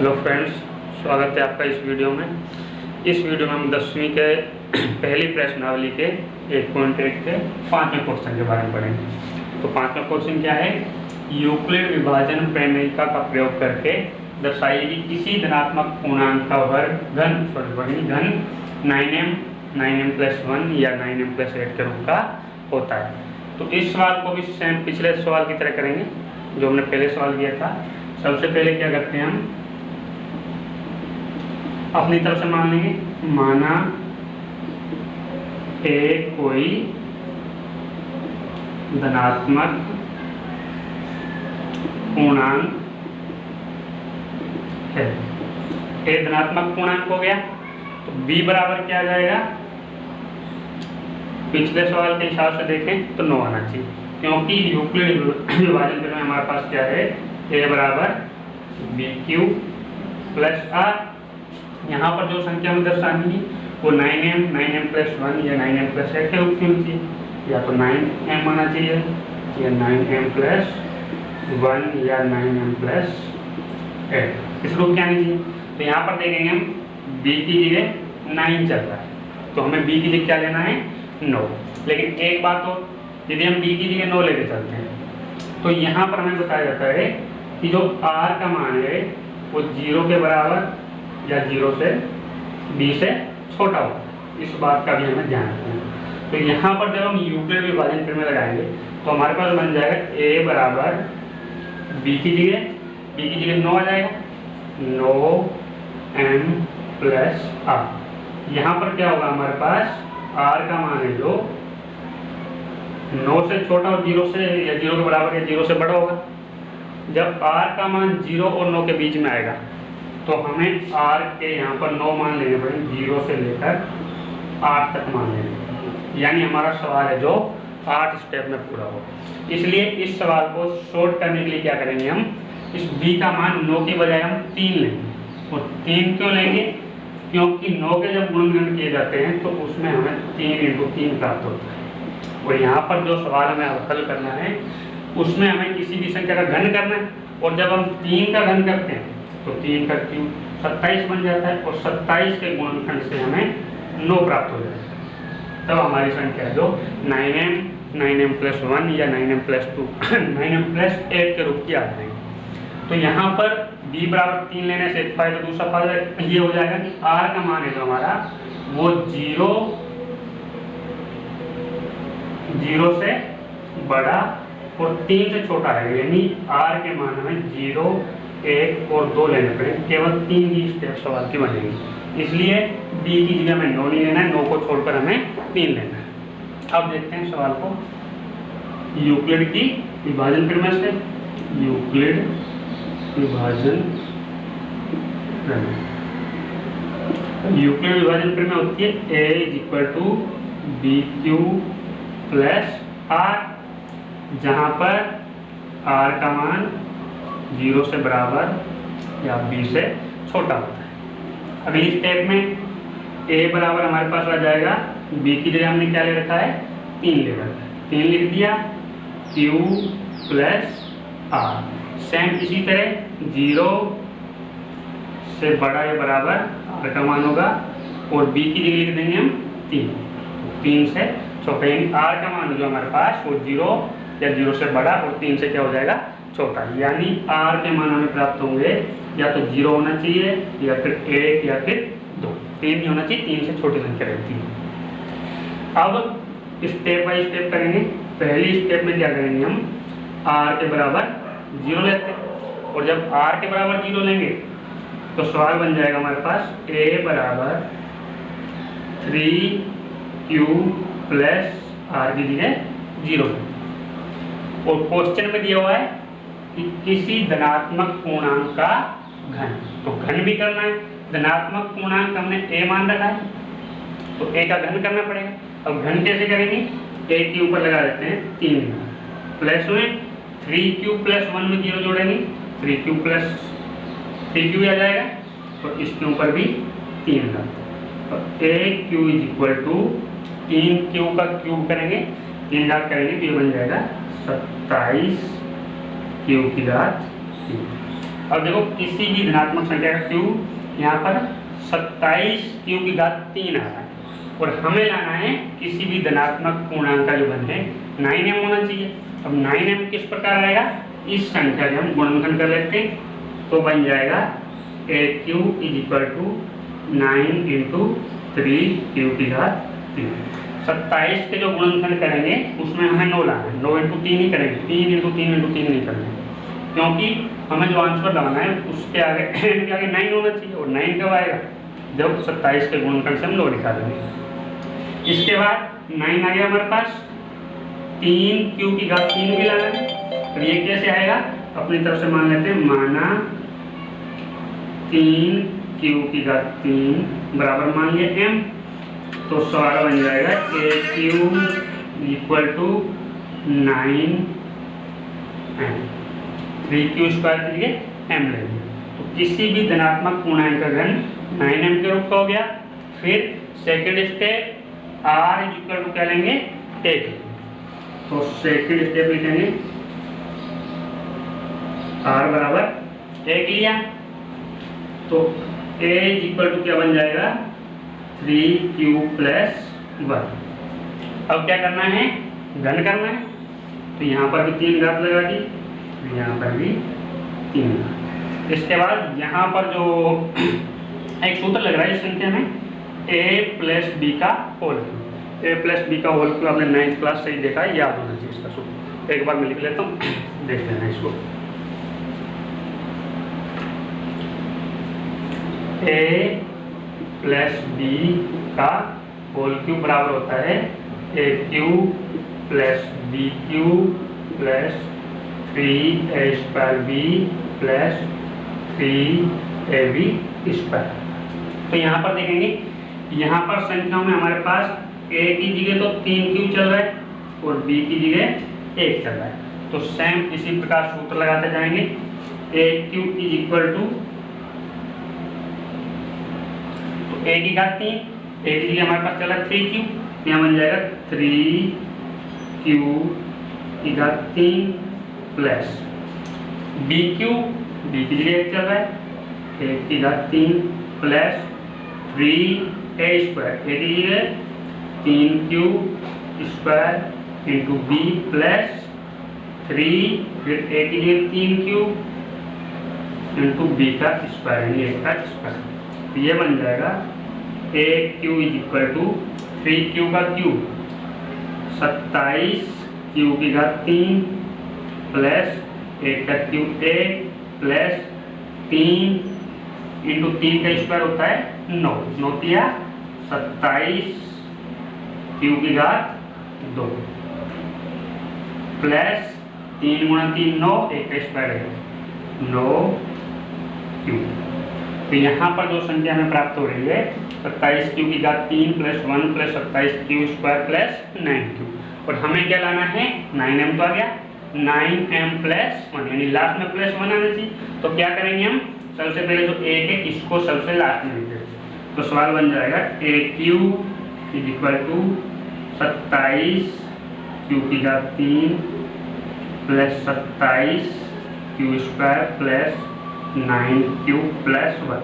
Hello friends, स्वागत है आपका इस वीडियो में। इस वीडियो में हम 10वीं के पहली प्रश्नावली के 1.1 के 5वें क्वेश्चन के बारे में पढ़ेंगे। तो 5वां क्वेश्चन क्या है? यूक्लिड विभाजन प्रमेयिका का प्रयोग करके दर्शाइए कि किसी धनात्मक पूर्णांक का वर्ग घन 9m+1 या 9m+8 के रूप का होता है। तो इस सवाल को भी सेम पिछले सवाल की तरह करेंगे जो हमने पहले सवाल किया था। सबसे पहले क्या करते हैं, हम अपनी तरफ से मान लेंगे, माना ए कोई धनात्मक पूर्णांक है। ए धनात्मक पूर्णांक हो गया तो बी बराबर क्या आ जाएगा? पिछले सवाल के हिसाब से देखें तो 9 आना चाहिए, क्योंकि यूक्लिड विभाजन में हमारे पास क्या है, ए बराबर BQ प्लस आर। यहाँ पर जो संख्या में दर्शानी है वो 9m, 9m+1 या 9m+8 के रूप में चाहिए, या तो 9m आना चाहिए या 9m+1 या 9m+8 इस रूप क्या आनी चाहिए। तो यहाँ पर देखेंगे हम b की जगह 9 चल रहा है, तो हमें b की जगह क्या लेना है? 9। लेकिन एक बात हो, यदि हम b की जगह 9 लेके चलते हैं तो यहाँ पर हमें बताया जाता है कि जो r का मान है वो 0 के बराबर या 0 से b से छोटा हो, इस बात का भी हमें ध्यान रखना है। तो यहाँ पर जब हम यूक्लिड विभाजन प्रमेय लगाएंगे तो हमारे पास बन जाएगा a बराबर b की जगह 9 आ जाएगा, 9m प्लस r। यहाँ पर क्या होगा, हमारे पास r का मान है जो 9 से छोटा और 0 से या 0 के बराबर या 0 से बड़ा होगा। जब r का मान 0 और 9 के बीच में आएगा तो हमें r के यहाँ पर 9 मान लेने पड़ेंगे, 0 से लेकर 8 तक मान लेंगे, यानी हमारा सवाल है जो 8 स्टेप में पूरा हो। इसलिए इस सवाल को शॉर्ट करने के लिए क्या करेंगे, हम इस b का मान 9 की बजाय हम 3 लेंगे। और 3 क्यों लेंगे? क्योंकि 9 के जब गुणनखंड किए जाते हैं तो उसमें हमें 3 × 3 प्राप्त होता है। और यहाँ पर जो सवाल हमें हल करना है उसमें हमें किसी भी संख्या का घन करना है, और जब हम 3 का घन करते हैं तो 3 का क्यूब 27 बन जाता है, और 27 के गुणनखंड से हमें 9 प्राप्त हो जाता है। तब हमारी संख्या जो 9m, 9m+1 या 9m+2 9m+8 के रूप की आ जाएगी। तो यहाँ पर b बराबर 3 लेने से एक फायदा, दूसरा फायदा ये हो जाएगा कि r का मान है जो हमारा वो 0 से बड़ा और 3 से छोटा है, यानी r के मान हमें 0, 1 और 2 लेने पड़ेंगे। केवल 3 ही स्टेप सवाल की बनेगी, इसलिए b की जगह हमें 9 नहीं लेना है, 9 को छोड़कर हमें 3 लेना है। अब देखते हैं सवाल को यूक्लिड की विभाजन प्रमेय से। यूक्लिड विभाजन प्रमेय, यूक्लिड विभाजन प्रमेय होती है a BQ प्लस r, जहाँ पर r का मान 0 से बराबर या b से छोटा होता है। अगली स्टेप में a बराबर हमारे पास आ जाएगा, b की जगह हमने क्या ले रखा है? 3 ले रखा है, 3 लिख दिया, q प्लस r। सेम इसी तरह 0 से बड़ा या बराबर r का मान होगा, और b की जगह लिख देंगे हम 3 से छोटा, यानी r का मान जो हमारे पास वो 0 या 0 से बड़ा और 3 से क्या हो जाएगा? छोटा। यानी r के मान हमें प्राप्त होंगे या तो 0 होना चाहिए या फिर 1 या फिर 2, 3 नहीं होना चाहिए, 3 से छोटी संख्या रहती है। अब स्टेप बाय स्टेप करेंगे। पहली स्टेप में क्या करेंगे, हम r के बराबर 0 लेते हैं, और जब r के बराबर 0 लेंगे तो सवाल बन जाएगा हमारे पास a बराबर 3q प्लस r की जगह 0। और क्वेश्चन में दिया हुआ है कि किसी धनात्मक पूर्णांक का घन, तो घन भी करना है। धनात्मक पूर्णांक हमने a मान रखा है तो a का घन करना पड़ेगा। अब घन कैसे करेंगे? a के ऊपर लगा देते हैं 3 प्लस में 3q प्लस 1 में 0 जोड़ेंगे, 3q प्लस 3q आ जाएगा, तो इसके ऊपर भी 3 लगा, तो aq = 3q का क्यूब करेंगे, 3 घात करेंगे तो ये बन जाएगा 27 q की घात 3। अब देखो किसी भी धनात्मक संख्या का क्यू यहाँ पर 27 क्यू की घात 3 आ रहा है और हमें लाना है किसी भी धनात्मक पूर्णांक का जो घन है 9m होना चाहिए। अब 9m किस प्रकार आएगा, इस संख्या के हम गुणनखंड कर लेते हैं तो बन जाएगा AQ = 9 × 3 की घात 3। 27 के जो गुणनखंड करेंगे उसमें हमें 9 लाना है, 9 × 3 ही करेंगे, 3 × 3 × 3 नहीं करना है, क्योंकि हमें जो आंसर लगाना है उसके आगे 9 होना चाहिए। और 9 कब आएगा, जब 27 के गुणनखंड से हम 9 निकाल देंगे। इसके बाद 9 आ गया हमारे पास, 3Q की घात 3 भी लाना है। तो ये कैसे आएगा, अपनी तरफ से मान लेते हैं, माना 3Q की घात 3 बराबर मान लिया m, तो सवाल बन जाएगा AQ = 9m, 3Q² के लिए m लेंगे। तो किसी भी धनात्मक पूर्णांक का घन 9m के रूप का हो गया। फिर सेकंड स्टेप R = क्या लेंगे, 1। तो सेकंड स्टेप लिखेंगे R बराबर 1 लिया, तो A = क्या बन जाएगा, 3Q + 1। अब क्या करना है, घन करना है, तो यहाँ पर भी 3 घात लगा दी, यहाँ पर भी 3 घात। इसके बाद यहाँ पर जो एक सूत्र लग रहा है इस संख्या में, A + B का होल क्यूब। A + B का होल क्यूब आपने 9th क्लास से ही देखा है, याद होना चाहिए इसका सूत्र। एक बार मैं लिख लेता हूँ, देख लेना इसको। A + B का होल क्यूब बराबर होता है AQ + BQ + 3A² B + 3AB²। तो यहाँ पर देखेंगे, यहाँ पर संख्याओं में हमारे पास A की जगह तो 3Q चल रहा है और B की जगह 1 चल रहा है। तो सेम इसी प्रकार सूत्र लगाते जाएंगे। AQ = तो A की घात 3, A की जगह हमारे पास चला 3Q, यहाँ बन जाएगा 3Q की घात 3 प्लस BQ, B की जगह 1 चल रहा है, 1 की घात 3 प्लस 3A², A की जगह 3Q² × B प्लस 3, फिर A की जगह 3Q × B का स्क्वायर, यानी 1 का स्क्वायर। तो ये बन जाएगा AQ = 3Q का क्यूब 27Q की घात 3 प्लस 1 का क्यूब 1 प्लस 3 × 3 का स्क्वायर होता है 9, 9 तिया 27Q की घात 2 प्लस 3 × 3 9, 1 का स्क्वायर है 9Q। तो यहाँ पर जो संख्या हमें प्राप्त हो रही है 27Q की घात 3 + 1 + 27Q² + 9Q। और हमें क्या लाना है, 9m तो आ गया, 9m + 1, यानी लास्ट में +1 आना चाहिए। तो क्या करेंगे हम, सबसे पहले जो 1 है इसको सबसे लास्ट में लिखेंगे। तो सवाल बन जाएगा AQ = 27Q की घात 3 + 27Q² + 9Q + 1।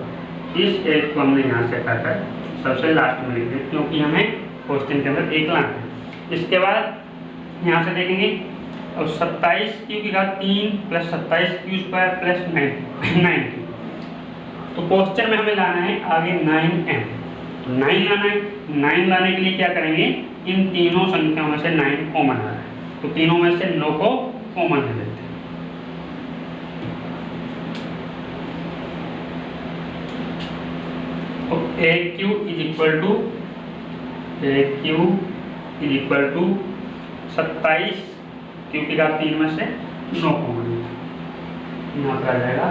इस एक को हमने यहाँ से हटाकर सबसे लास्ट में लिख दिया, क्योंकि हमें क्वेश्चन के अंदर 1 लाना है। इसके बाद यहाँ से देखेंगे, अब 27Q की घात 3 + 27Q² + 9Q। तो क्वेश्चन में हमें लाना है आगे 9m, तो 9 लाना है। 9 लाने के लिए क्या करेंगे, इन तीनों संख्याओं में से 9 कॉमन आ रहा है, तो तीनों में से 9 को कॉमन ले लेते हैं। तो AQ = 27Q की घात 3 में से 9 कॉमन, यहाँ पर आ जाएगा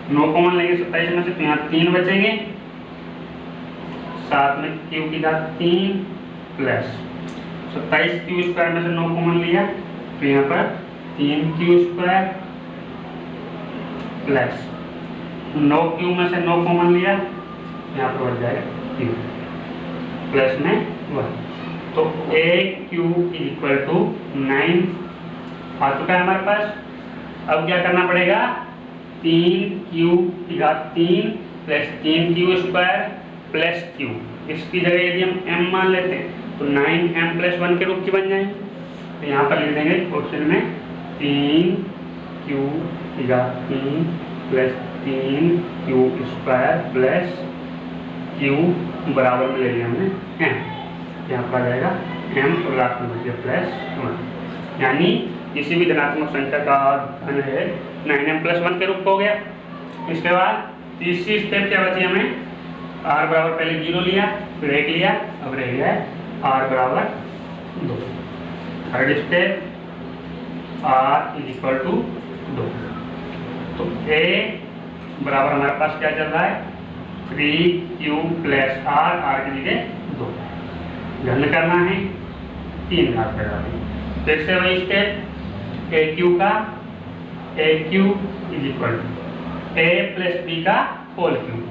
9 कॉमन लेंगे 27 में से, तो यहाँ 3 बचेंगे, साथ में Q की घात 3 प्लस 27Q² में से 9 कॉमन लिया, तो यहाँ पर 3Q² प्लस 9Q में से 9 कॉमन लिया, यहाँ पर बढ़ जाएगा Q प्लस में 1। तो AQ = 9 आ चुका है हमारे पास। अब क्या करना पड़ेगा, 3 क्यू की घात 3 plus 3 Q square plus Q. इसकी जगह यदि हम m मान लेते हैं तो 9m प्लस 1 के रूप की बन जाएंगे। तो यहाँ पर लिख देंगे क्वेश्चन में 3 क्यू की घात 3 plus 3 Q square plus Q बराबर में ले लिया हमने m। यहाँ पर आ जाएगा m और लास्ट में बच गया प्लस 1, यानी किसी भी धनात्मक संख्या का घन है 9m प्लस 1 के रूप हो गया। इसके बाद तीसरी स्टेप क्या बची हमें, r बराबर पहले 0 लिया फिर 1 लिया, अब रह गया है r बराबर 2। Third step r is equal to 2। तो a बराबर हमारे पास क्या चल रहा है 3q प्लस r की जगह 2। घन करना है 3 घात लगा देंगे। फिर से वही स्टेप AQ का AQ is equal to A plus B का होल क्यूब।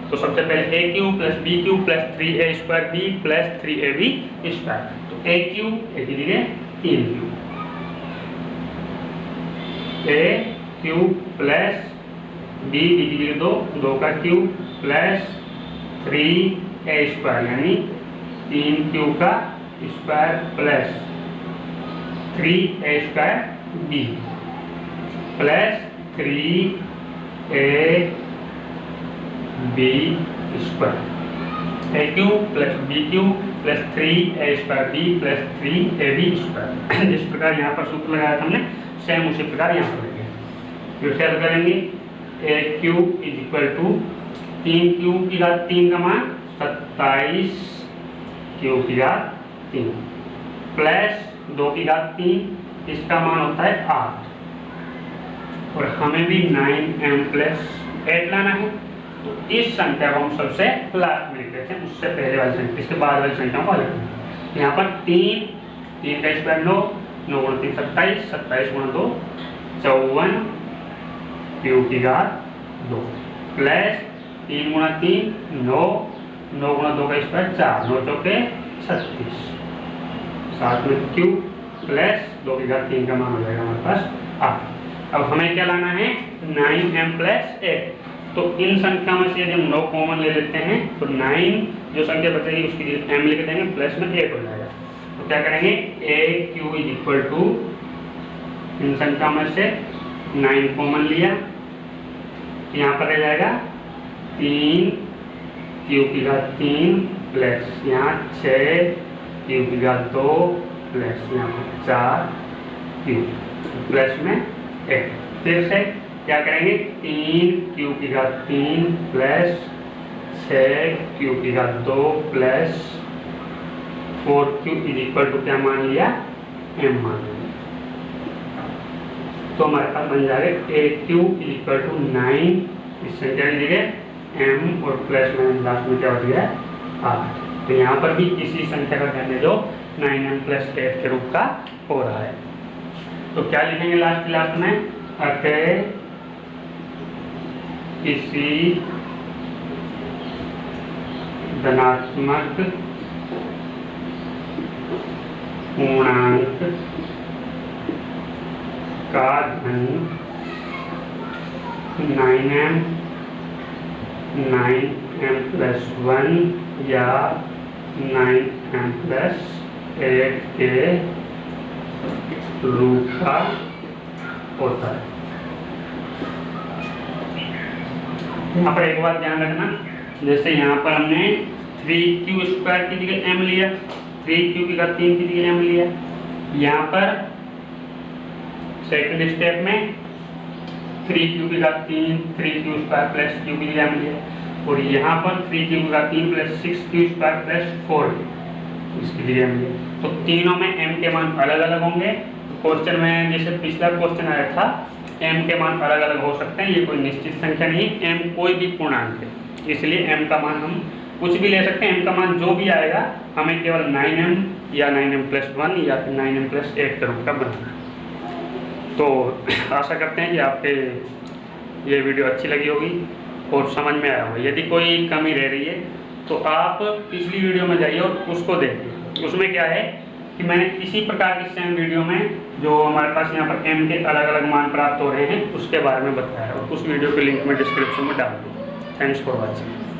तो सबसे पहले AQ plus BQ plus 3A square B plus 3AB square. तो AQ A की जगह 3Q, AQ प्लस B की जगह 2 का क्यूब प्लस 3A स्क्वायर यानी 3Q का square plus 3A square B plus 3AB square. AQ plus BQ plus 3A square B plus 3AB square. जिस प्रकार यहाँ पर सूत्र लगाया था हमने सेम उसी प्रकार यहाँ पर लगे। फिर से हल करेंगे AQ is equal to 3Q की घात 3 का मान 27Q की घात 3 प्लस 2 की घात 3, इसका मान होता है 8 और हमें भी 9m प्लस 8 लाना है। तो इस संख्या को हम सबसे लास्ट में लिख देते हैं, उससे पहले वाली संख्या, इसके बाद वाली संख्याओं को लिखते हैं। यहाँ पर 3 का स्क्वायर 9, 9 गुणा 3 27, 27 गुणा 2 54 क्यू की घात 2 प्लस 3 गुणा 3 9, 9 गुणा 2 का स्क्वायर 4, 9 चौके 36, साथ में क्यू प्लस 2 की घात 3 का मान हो जाएगा हमारे पास 8। अब हमें क्या लाना है 9m प्लस 8। तो इन संख्या में से यदि हम 9 कॉमन ले लेते हैं तो 9 जो संख्या बचेगी उसकी जगह m लिख देंगे, प्लस में 8 हो जाएगा। तो क्या करेंगे AQ इज इक्वल टू इन संख्या में से 9 कॉमन लिया, यहाँ पर रह जाएगा 3Q की घात 3 प्लस यहाँ 6Q की घात 2 प्लस यहाँ पर 4Q प्लस में 8। फिर से क्या करेंगे 3Q की घात 3 प्लस 6Q की घात 2 plus 4Q is equal to क्या मान लिया m मान लिया। तो हमारे पास बन जाएगा AQ इज इक्वल टू 9, इस संख्या की जगह m और प्लस में लास्ट में क्या हो गया 8। तो यहाँ पर भी इसी संख्या का घन है जो 9m प्लस 8 के रूप का हो रहा है। तो क्या लिखेंगे लास्ट में अतः किसी धनात्मक पूर्णांक का घन 9m प्लस 1 या 9m प्लस 8 के रूप का होता है। यहाँ पर एक बात ध्यान रखना, जैसे यहाँ पर हमने 3Q स्क्वायर की जगह m लिया, 3Q की घात 3 की जगह m लिया। यहाँ पर सेकंड स्टेप में 3Q की घात 3 3Q स्क्वायर प्लस Q की जगह m लिया और यहाँ पर 3Q की घात 3 प्लस 6Q स्क्वायर प्लस 4 इसकी जगह m लिया। तो तीनों में m के मान अलग अलग होंगे। क्वेश्चन में जैसे पिछला क्वेश्चन आया था m के मान अलग अलग हो सकते हैं, ये कोई निश्चित संख्या नहीं, m कोई भी पूर्णांक है, इसलिए m का मान हम कुछ भी ले सकते हैं। m का मान जो भी आएगा हमें केवल 9m या 9m प्लस 1 या फिर 9m प्लस 8 के रूप का बनाना। तो आशा करते हैं कि आपके ये वीडियो अच्छी लगी होगी और समझ में आया होगा। यदि कोई कमी रह रही है तो आप पिछली वीडियो में जाइए और उसको देखिए। उसमें क्या है कि मैंने इसी प्रकार की सेम वीडियो में जो हमारे पास यहाँ पर m के अलग अलग मान प्राप्त हो रहे हैं उसके बारे में बताया है। उस वीडियो के लिंक में डिस्क्रिप्शन में डाल दूँ। Thanks for watching.